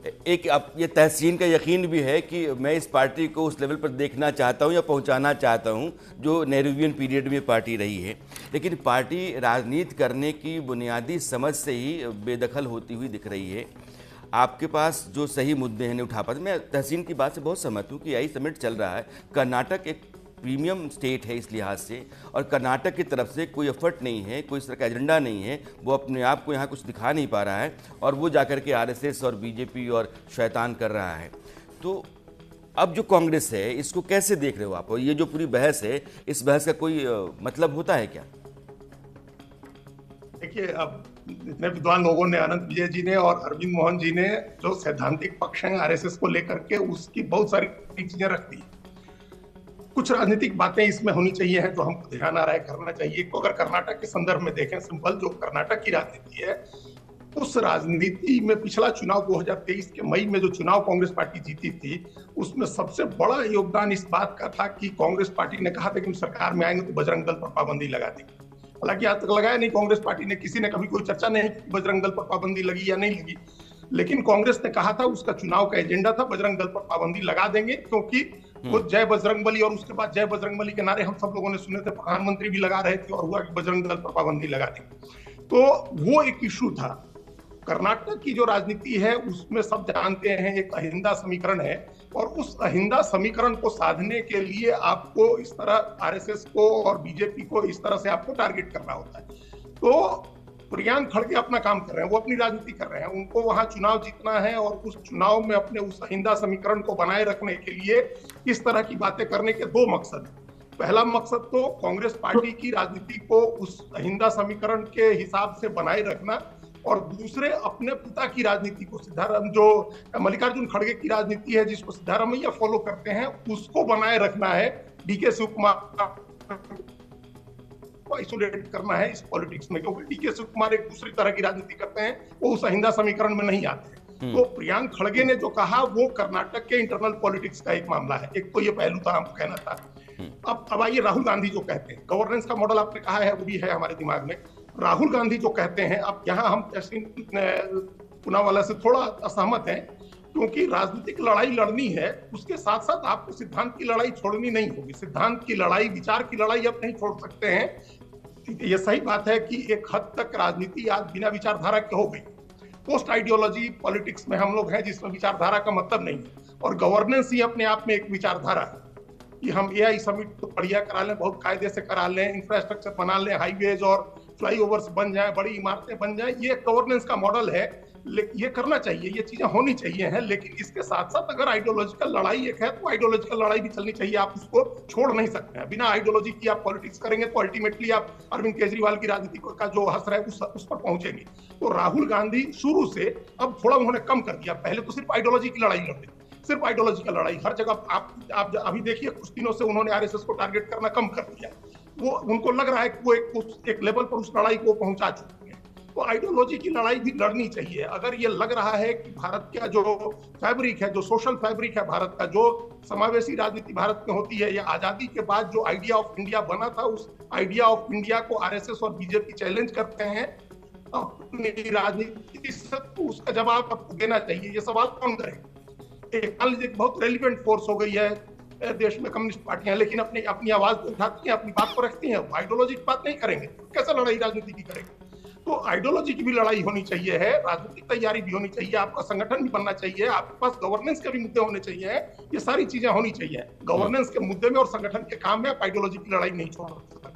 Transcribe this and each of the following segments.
एक अब ये तहसीन का यकीन भी है कि मैं इस पार्टी को उस लेवल पर देखना चाहता हूं या पहुंचाना चाहता हूं जो नेहरूवियन पीरियड में पार्टी रही है, लेकिन पार्टी राजनीति करने की बुनियादी समझ से ही बेदखल होती हुई दिख रही है। आपके पास जो सही मुद्दे हैं नहीं उठा पाते। मैं तहसीन की बात से बहुत सहमत हूँ कि आई समिट चल रहा है, कर्नाटक एक प्रीमियम स्टेट है इस लिहाज से, और कर्नाटक की तरफ से कोई एफर्ट नहीं है, कोई इस तरह का एजेंडा नहीं है, वो अपने आप को यहाँ कुछ दिखा नहीं पा रहा है, और वो जाकर के आरएसएस और बीजेपी और शैतान कर रहा है। तो अब जो कांग्रेस है इसको कैसे देख रहे हो आप, और ये जो पूरी बहस है, इस बहस का कोई मतलब होता है क्या? देखिए, अब इतने विद्वान लोगों ने, अनंत विजय जी ने और अरविंद मोहन जी ने, जो सैद्धांतिक पक्ष हैं आरएसएस को लेकर के, उसकी बहुत सारी चीजें रख दी। कुछ राजनीतिक बातें इसमें होनी चाहिए हैं जो हमको ध्यान आ रहा है करना चाहिए। तो अगर कर्नाटक के संदर्भ में देखें, सिंपल जो कर्नाटक की राजनीति है, उस राजनीति में पिछला चुनाव 2023 के मई में जो चुनाव कांग्रेस पार्टी जीती थी, उसमें सबसे बड़ा योगदान इस बात का था कि कांग्रेस पार्टी ने कहा था कि हम सरकार में आएंगे तो बजरंग दल पर पाबंदी लगा देंगे। हालांकि आज तक लगाया नहीं कांग्रेस पार्टी ने, किसी ने कभी कोई चर्चा नहीं की बजरंग दल पर पाबंदी लगी या नहीं लगी, लेकिन कांग्रेस ने कहा था, उसका चुनाव का एजेंडा था बजरंग दल पर पाबंदी लगा देंगे, क्योंकि वो जय बजरंगबली और उसके बाद जय बजरंगबली के नारे हम सब लोगों ने सुने थे, प्रधानमंत्री भी लगा रहे थे, और हुआ कि बजरंग दल पर पाबंदी लगा देंगे। तो वो एक इशू था। कर्नाटक की जो राजनीति है उसमें सब जानते हैं एक अहिंदा समीकरण है, और उस अहिंदा समीकरण को साधने के लिए आपको इस तरह आरएसएस को और बीजेपी को इस तरह से आपको टारगेट करना होता है। तो प्रियांक खड़गे अपना काम कर रहे हैं, वो अपनी राजनीति कर रहे हैं, उनको वहां चुनाव जीतना है, और उस चुनाव में अपने उस अहिंदा समीकरण को बनाए रखने के लिए इस तरह की बातें करने के दो मकसद हैं। पहला मकसद तो कांग्रेस पार्टी की राजनीति को उस अहिंदा समीकरण के हिसाब से बनाए रखना, और दूसरे अपने पिता की राजनीति को, जो मल्लिकार्जुन खड़गे की राजनीति है जिसको सिद्धारमैया फॉलो करते हैं, उसको बनाए रखना है। डीके शिव कुमार को आइसोलेट करना है इस पॉलिटिक्स में, क्योंकि डीके शिव कुमार एक दूसरी तरह की राजनीति करते हैं, वो उस अहिंदा समीकरण में नहीं आते हैं। तो प्रियांक खड़गे ने जो कहा वो कर्नाटक के इंटरनल पॉलिटिक्स का एक मामला है। एक तो ये पहलू था, हमको कहना था। अब आइए राहुल गांधी जो कहते हैं, गवर्नेंस का मॉडल आपने कहा है, वो भी है हमारे दिमाग में। राहुल गांधी जो कहते हैं, अब यहाँ हम पुनावाला से थोड़ा असहमत हैं, क्योंकि राजनीतिक लड़ाई लड़नी है, उसके साथ साथ आपको सिद्धांत की लड़ाई छोड़नी नहीं होगी। सिद्धांत की लड़ाई, विचार की लड़ाई आप नहीं छोड़ सकते हैं। ये सही बात है कि एक हद तक राजनीति आज बिना विचारधारा के हो गई। पोस्ट आइडियोलॉजी पॉलिटिक्स में हम लोग हैं जिसमें विचारधारा का मतलब नहीं है, और गवर्नेंस ही अपने आप में एक विचारधारा है कि हम एआई समिट तो बढ़िया करा लें, बहुत कायदे से करा लें, इंफ्रास्ट्रक्चर बना लें, हाईवेज और फ्लाईओवर्स बन जाएं, बड़ी इमारतें बन जाएं, ये गवर्नेंस का मॉडल है। ये करना चाहिए, ये चीजें होनी चाहिए हैं, लेकिन इसके साथ साथ अगर आइडियोलॉजिकल लड़ाई एक है तो आइडियोलॉजिकल लड़ाई भी चलनी चाहिए। आप उसको छोड़ नहीं सकते हैं। बिना आइडियोलॉजी की आप पॉलिटिक्स करेंगे तो अल्टीमेटली आप अरविंद केजरीवाल की राजनीति का जो असर है उस पर पहुंचेंगे। तो राहुल गांधी शुरू से, अब थोड़ा उन्होंने कम कर दिया, पहले तो सिर्फ आइडियोलॉजी की लड़ाई लड़ते, सिर्फ आइडियोलॉजी का लड़ाई हर जगह। आप अभी देखिए, कुछ दिनों से उन्होंने आरएसएस को टारगेट करना कम कर दिया। वो उनको लग रहा है कि वो एक लेवल पर उस लड़ाई को पहुंचा चुके हैं। तो आइडियोलॉजी की लड़ाई भी लड़नी चाहिए। अगर ये लग रहा है कि भारत का जो फैब्रिक है, जो सोशल फैब्रिक है भारत का, जो समावेशी राजनीति भारत में होती है, या आजादी के बाद जो आइडिया ऑफ इंडिया बना था, उस आइडिया ऑफ इंडिया को आरएसएस और बीजेपी चैलेंज करते हैं अपनी राजनीति से, तो उसका जवाब आपको देना चाहिए। ये सवाल कौन करेगा? एक बहुत रेलिवेंट फोर्स हो गई है देश में कम्युनिस्ट पार्टियां, लेकिन अपनी आवाज को उठाती हैं, अपनी बात को रखती हैं, आइडियोलॉजी की बात नहीं करेंगे, कैसे लड़ाई राजनीति की करेंगे? तो आइडियोलॉजी की भी लड़ाई होनी चाहिए है, राजनीतिक तैयारी भी होनी चाहिए, आपका संगठन भी बनना चाहिए, आपके पास गवर्नेंस के भी मुद्दे होने चाहिए, ये सारी चीजें होनी चाहिए। गवर्नेंस के मुद्दे में और संगठन के काम में आप आइडियोलॉजी की लड़ाई नहीं छोड़ सकते।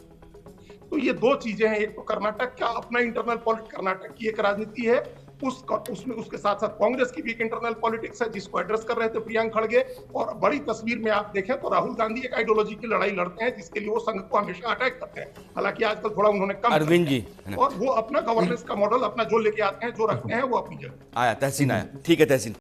तो ये दो चीजें हैं, एक तो कर्नाटक का अपना इंटरनल पॉलिटिक्स, कर्नाटक की एक राजनीति है, उसमें उसके साथ साथ कांग्रेस की भी एक इंटरनल पॉलिटिक्स है जिसको एड्रेस कर रहे थे प्रियांक खड़गे। और बड़ी तस्वीर में आप देखें तो राहुल गांधी एक आइडियोलॉजी की लड़ाई लड़ते हैं जिसके लिए वो संघ को हमेशा अटैक करते हैं। हालांकि आजकल थोड़ा उन्होंने कम, अरविंद जी, और वो अपना गवर्नेंस का मॉडल अपना जो लेके आते हैं, जो रखते हैं, वो अपनी जगह आया तहसीन आया। ठीक है तहसीन।